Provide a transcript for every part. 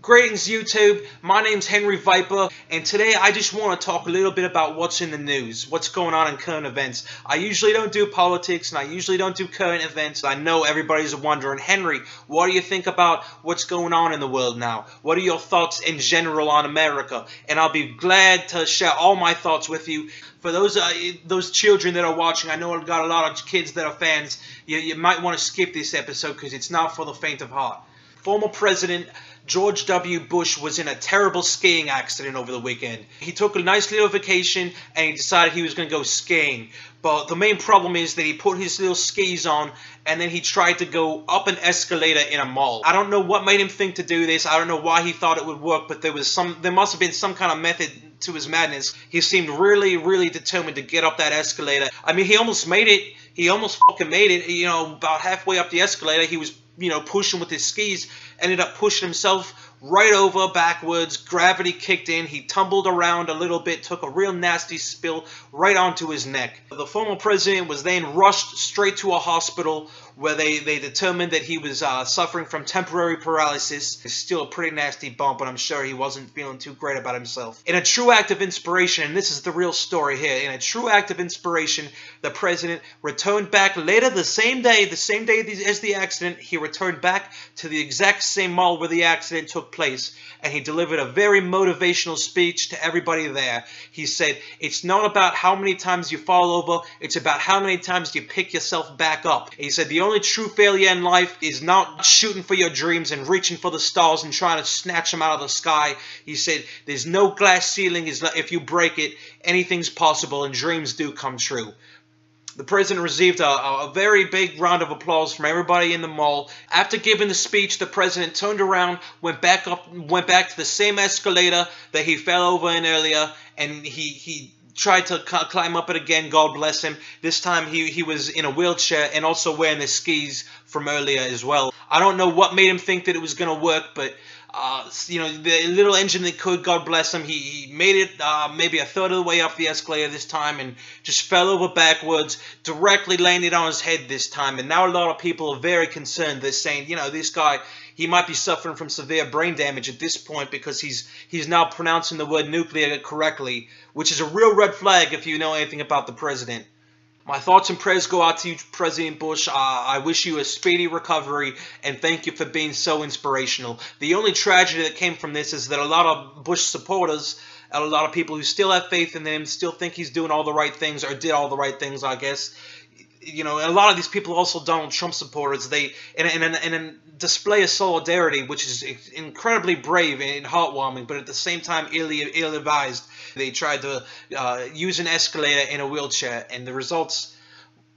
Greetings YouTube, my name's Henry Viper, and today I just want to talk a little bit about what's in the news, what's going on in current events. I usually don't do politics and I usually don't do current events. I know everybody's wondering, Henry, what do you think about what's going on in the world now? What are your thoughts in general on America? And I'll be glad to share all my thoughts with you. For those children that are watching, I know I've got a lot of kids that are fans. You might want to skip this episode because it's not for the faint of heart. Former President George W. Bush was in a terrible skiing accident over the weekend. He took a nice little vacation and he decided he was going to go skiing. But the main problem is that he put his little skis on and then he tried to go up an escalator in a mall. I don't know what made him think to do this. I don't know why he thought it would work, but there must have been some kind of method to his madness. He seemed really, really determined to get up that escalator. I mean, he almost made it. He almost fucking made it. You know, about halfway up the escalator, he was pushing with his skis, ended up pushing himself right over backwards. Gravity kicked in. He tumbled around a little bit, took a real nasty spill right onto his neck. The former president was then rushed straight to a hospital where they determined that he was suffering from temporary paralysis. It's still a pretty nasty bump, and I'm sure he wasn't feeling too great about himself. In a true act of inspiration, and this is the real story here, in a true act of inspiration, the president returned back later the same day as the accident. He returned back to the exact same mall where the accident took place, and he delivered a very motivational speech to everybody there. He said, "It's not about how many times you fall over, it's about how many times you pick yourself back up." He said, "The only true failure in life is not shooting for your dreams and reaching for the stars and trying to snatch them out of the sky." He said, "There's no glass ceiling. If you break it, anything's possible and dreams do come true." The president received a very big round of applause from everybody in the mall. After giving the speech, the president turned around, went back to the same escalator that he fell over in earlier, and he tried to climb up it again. God bless him. This time he was in a wheelchair and also wearing the skis from earlier as well. I don't know what made him think that it was going to work, but the little engine that could, God bless him, he made it maybe a third of the way up the escalator this time and just fell over backwards, directly landed on his head this time. And now a lot of people are very concerned. They're saying, this guy, he might be suffering from severe brain damage at this point because he's now pronouncing the word nuclear correctly, which is a real red flag if you know anything about the president. My thoughts and prayers go out to you, President Bush. I wish you a speedy recovery, and thank you for being so inspirational. The only tragedy that came from this is that a lot of Bush supporters, and a lot of people who still have faith in him, still think he's doing all the right things, or did all the right things, I guess. And a lot of these people are also Donald Trump supporters. They in a display of solidarity, which is incredibly brave and heartwarming, but at the same time ill-advised. They tried to use an escalator in a wheelchair, and the results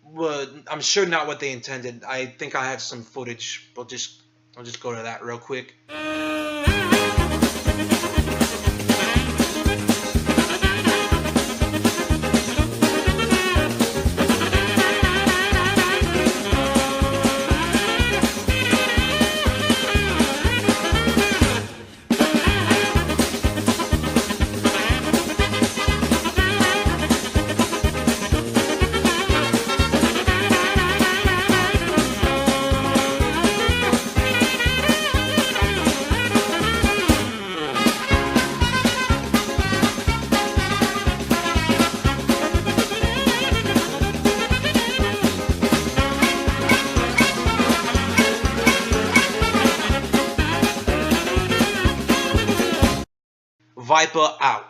were, I'm sure, not what they intended. I think I have some footage. I'll just go to that real quick. Viper out.